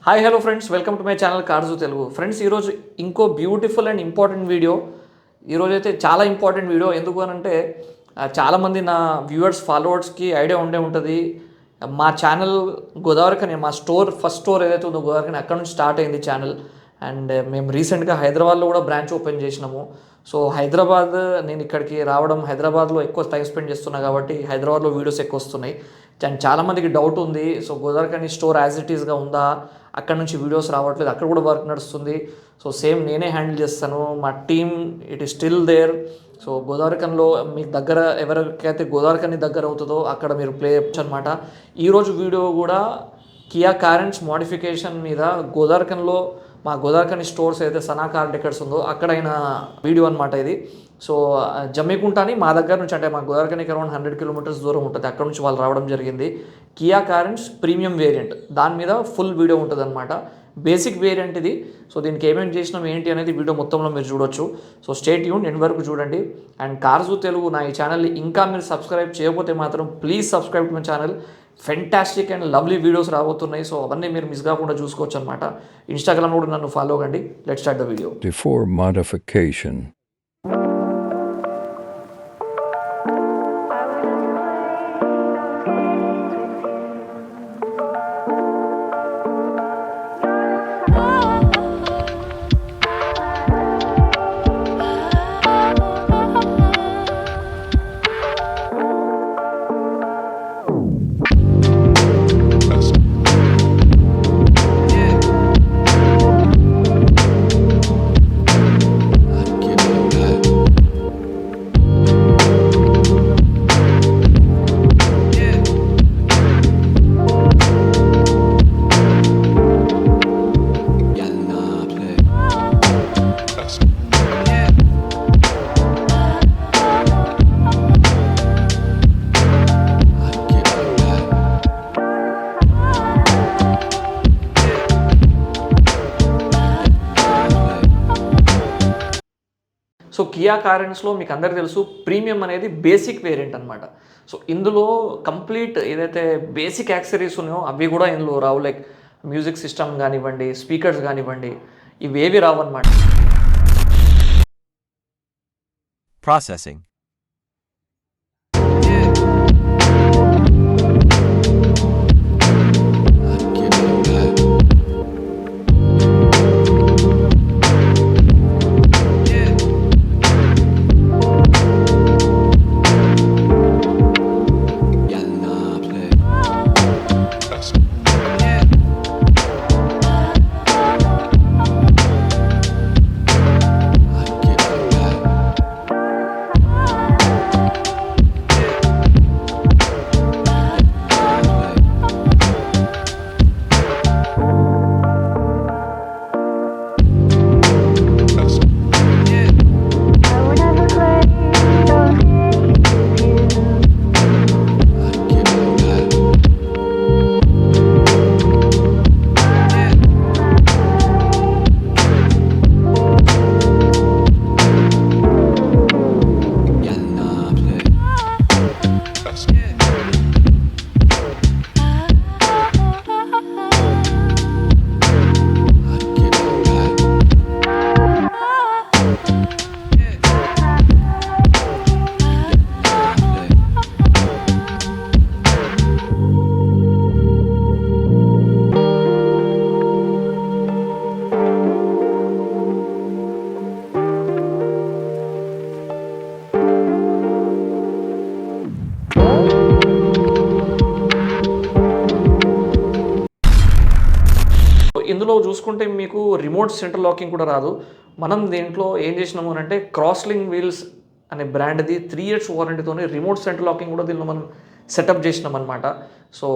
Hi hello friends, welcome to my channel కార్జు Telugu. Friends, ఈరోజు ఇంకో బ్యూటిఫుల్ అండ్ ఇంపార్టెంట్ వీడియో. ఈరోజు అయితే చాలా ఇంపార్టెంట్ వీడియో. ఎందుకు అని అంటే చాలామంది నా వ్యూవర్స్ ఫాలోవర్స్కి ఐడియా ఉంటుంది. మా ఛానల్ గోదావరిఖని, మా ఫస్ట్ స్టోర్ ఏదైతే ఉందో గోదావరిఖని, అక్కడ నుంచి స్టార్ట్ అయింది ఛానల్. అండ్ మేము రీసెంట్గా హైదరాబాద్లో కూడా బ్రాంచ్ ఓపెన్ చేసినాము. సో హైదరాబాద్, నేను ఇక్కడికి రావడం, హైదరాబాద్లో ఎక్కువ టైం స్పెండ్ చేస్తున్నా కాబట్టి హైదరాబాద్లో వీడియోస్ ఎక్కువ వస్తున్నాయి. అండ్ చాలామందికి డౌట్ ఉంది, so Godavarikhani store as it ఈస్గా ఉందా, అక్కడ నుంచి వీడియోస్ రావట్లేదు, అక్కడ కూడా వర్క్ నడుస్తుంది. సో సేమ్ నేనే హ్యాండిల్ చేస్తాను, మా team it is still there. So గోదావరిఖనిలో మీకు దగ్గర, ఎవరికైతే గోదావరిఖని దగ్గర అవుతుందో అక్కడ మీరు ప్లే చేయొచ్చు అనమాట. ఈరోజు వీడియో కూడా కియా కారెంట్స్ మోడిఫికేషన్ మీద గోదావరిఖనిలో, మా గోదావరిఖని స్టోర్స్ అయితే సనా కార్ డెకర్స్ ఉందో అక్కడైన వీడియో అనమాట ఇది. సో జమ్మికుంటాని మా దగ్గర నుంచి, అంటే మా గోదావరిఖనికి అరౌండ్ 100 కిలోమీటర్స్ దూరం ఉంటుంది, అక్కడ నుంచి వాళ్ళు రావడం జరిగింది. కియా కారెంట్స్ ప్రీమియం వేరియంట్, దాని మీద ఫుల్ వీడియో ఉంటుంది అనమాట. బేసిక్ వేరియంట్ ఇది. సో దీనికి ఏమేమి చేసినాం ఏంటి అనేది వీడియో మొత్తంలో మీరు చూడొచ్చు. సో స్టే ట్యూన్, ఎండ్ వరకు చూడండి. అండ్ కార్జు తెలుగు నా ఈ ఛానల్ని ఇంకా మీరు సబ్స్క్రైబ్ చేయకపోతే మాత్రం please subscribe to my channel. Fantastic and lovely videos రాబోతున్నాయి. సో అవన్నీ మీరు మిస్ కాకుండా చూసుకోవచ్చు అనమాట. ఇన్స్టాగ్రామ్లో కూడా నన్ను ఫాలో కండి. Let's start the video. Before modification. So Kia కారెంట్స్లో మీకు అందరికీ తెలుసు, ప్రీమియం అనేది బేసిక్ వేరియంట్ అనమాట. సో ఇందులో కంప్లీట్ ఏదైతే బేసిక్ యాక్సెసరీస్ ఉన్నాయో అవి కూడా ఇందులో రావు. లైక్ మ్యూజిక్ సిస్టమ్ కానివ్వండి, స్పీకర్స్ కానివ్వండి, ఇవేవి రావు అనమాట. Processing. ఇందులో చూసుకుంటే మీకు రిమోట్ సెంటర్ లాకింగ్ కూడా రాదు. మనం దీంట్లో ఏం చేసినాము అంటే క్రాస్లింగ్ వీల్స్ అనే బ్రాండ్ది 3 years వారంటీతోనే రిమోట్ సెంటర్ లాకింగ్ కూడా దీనిలో మనం సెటప్ చేసినాం అనమాట. సో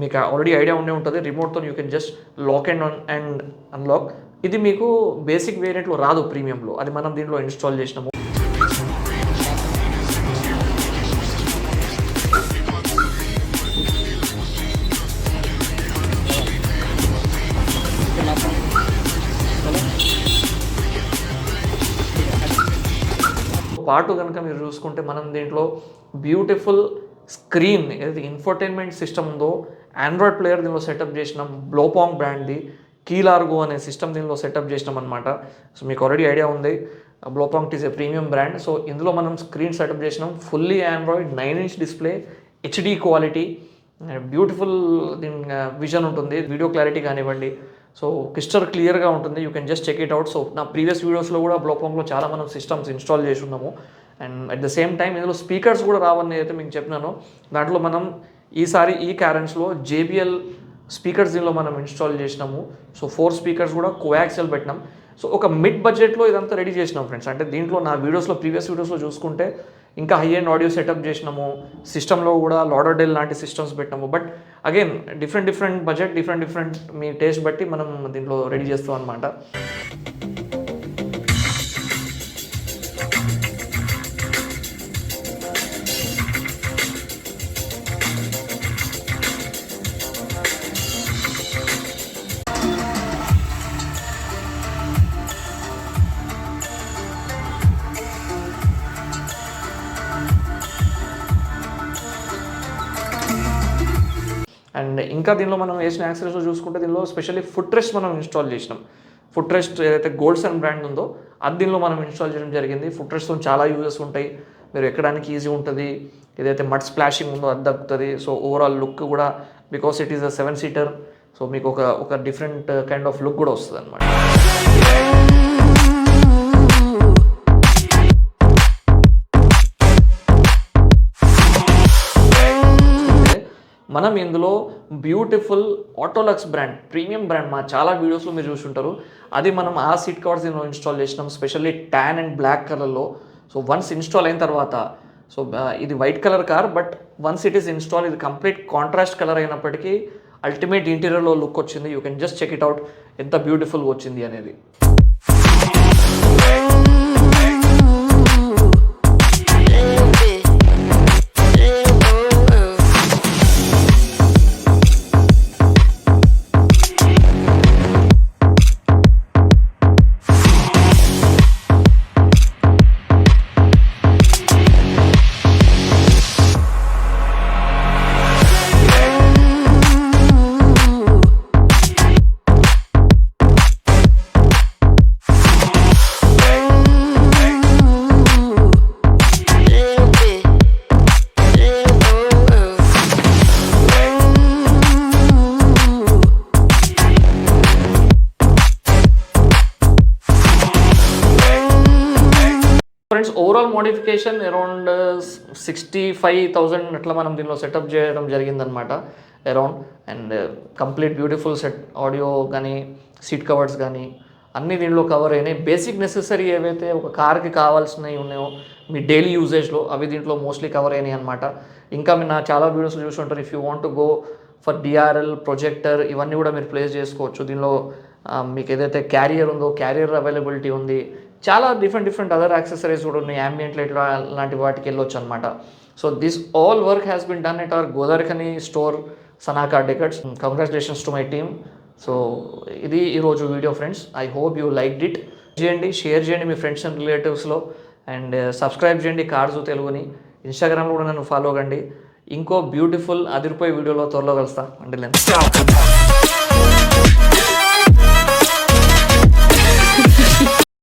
మీకు ఆల్రెడీ ఐడియా ఉండే ఉంటుంది, రిమోట్తో you can just lock and unlock. ఇది మీకు బేసిక్ వేరియంట్లో రాదు, ప్రీమియంలో. అది మనం దీంట్లో ఇన్స్టాల్ చేసినాము. పాటు కనుక మీరు చూసుకుంటే మనం దీంట్లో బ్యూటిఫుల్ స్క్రీన్, ఏదైతే ఇన్ఫోటైన్మెంట్ సిస్టమ్ ఉందో ఆండ్రాయిడ్ ప్లేయర్ దీనిలో సెటప్ చేసినాం, బ్లోపాంగ్ బ్రాండ్ది కీలార్గో అనే సిస్టమ్ దీనిలో సెటప్ చేసినాం అనమాట. సో మీకు ఆల్రెడీ ఐడియా ఉంది, Blaupunkt is a premium brand. So ఇందులో మనం స్క్రీన్ సెటప్ చేసినాం, fully Android 9-inch display, HD quality, beautiful దీని విజన్ ఉంటుంది, వీడియో క్లారిటీ కానివ్వండి, సో క్రిస్టల్ క్లియర్గా ఉంటుంది. You can just check it out. So నా ప్రీవియస్ వీడియోస్లో కూడా బ్లోపాంగ్లో చాలా మనం సిస్టమ్స్ ఇన్స్టాల్ చేసి ఉన్నాము. And at the same time ఇందులో స్పీకర్స్ కూడా రావని అయితే మీకు చెప్పినాను. దాంట్లో మనం ఈసారి ఈ క్యారెన్స్లో JBL స్పీకర్స్ దీనిలో మనం ఇన్స్టాల్ చేసినాము. సో 4 స్పీకర్స్ కూడా కోయాక్సియల్ పెట్టినాం. సో ఒక మిడ్ బడ్జెట్లో ఇదంతా రెడీ చేసినాం ఫ్రెండ్స్. అంటే దీంట్లో నా వీడియోస్లో ప్రీవియస్ వీడియోస్లో చూసుకుంటే ఇంకా హై అండ్ ఆడియో సెటప్ చేసినాము, సిస్టంలో కూడా లాడర్డెల్ లాంటి సిస్టమ్స్ పెట్టినాము. But again different budget, different me taste బట్టి మనం దీంట్లో రెడీ చేస్తాం అనమాట. అండ్ ఇంకా దీనిలో మనం వేసిన యాక్సెసరీస్ చూసుకుంటే దీనిలో స్పెషల్లీ ఫుట్ రెస్ట్ మనం ఇన్స్టాల్ చేసినాం. ఫుట్ రెస్ట్ ఏదైతే గోల్డ్సన్ బ్రాండ్ ఉందో అది దీనిలో మనం ఇన్స్టాల్ చేయడం జరిగింది. ఫుట్ రెస్ట్తో చాలా యూజెస్ ఉంటాయి, మీరు ఎక్కడానికి ఈజీ ఉంటుంది, ఏదైతే మడ్ స్ప్లాషింగ్ ఉందో అది దక్కుతుంది. సో ఓవరాల్ లుక్ కూడా because it is a 7-seater, so మీకు ఒక డిఫరెంట్ కైండ్ ఆఫ్ లుక్ కూడా వస్తుంది అనమాట. మనం ఇందులో beautiful Autolux brand, premium brand, మా చాలా వీడియోస్లో మీరు చూసుంటారు, అది మనం ఆ సీట్ కవర్స్ దీనిలో ఇన్స్టాల్ చేసినాం, స్పెషల్లీ ట్యాన్ అండ్ బ్లాక్ కలర్లో. సో వన్స్ ఇన్స్టాల్ అయిన తర్వాత, సో ఇది white colour car, but once it is install ఇది కంప్లీట్ కాంట్రాస్ట్ కలర్ అయినప్పటికీ అల్టిమేట్ ఇంటీరియర్లో లుక్ వచ్చింది. You can just check it out ఎంత బ్యూటిఫుల్గా వచ్చింది అనేది. ఫ్రెండ్స్ ఓవరాల్ మోడిఫికేషన్ అరౌండ్ 65,000 అట్లా మనం దీనిలో సెటప్ చేయడం జరిగిందనమాట around. And complete beautiful set, audio కానీ సీట్ కవర్స్ కానీ అన్నీ దీనిలో కవర్ అయినాయి. బేసిక్ నెసెసరీ ఏవైతే ఒక కార్కి కావాల్సినవి ఉన్నాయో మీ డైలీ యూజేజ్లో అవి దీంట్లో మోస్ట్లీ కవర్ అయినాయి అనమాట. ఇంకా మీరు నా చాలా వీడియోస్లో చూసి ఉంటారు, if you want to go for DRL projector ఇవన్నీ కూడా మీరు ప్లేస్ చేసుకోవచ్చు. దీనిలో మీకు ఏదైతే క్యారియర్ ఉందో క్యారియర్ అవైలబిలిటీ ఉంది, చాలా డిఫరెంట్ అదర్ యాక్సెసరీస్ కూడా ఉన్నాయి, ambient light లాంటి వాటికి వెళ్ళొచ్చు అనమాట. So this all work has been done at our Godavarikhani store, Sanaka decors. Congratulations to my team. So ఇది ఈరోజు video friends. I hope you liked it. చేయండి, షేర్ చేయండి మీ ఫ్రెండ్స్ అండ్ రిలేటివ్స్లో, అండ్ సబ్స్క్రైబ్ చేయండి కార్జు తెలుగుని. ఇన్స్టాగ్రామ్లో కూడా నన్ను ఫాలో కండి. ఇంకో బ్యూటిఫుల్ అదిరిపోయే వీడియోలో త్వరలో కలుస్తా. అంటే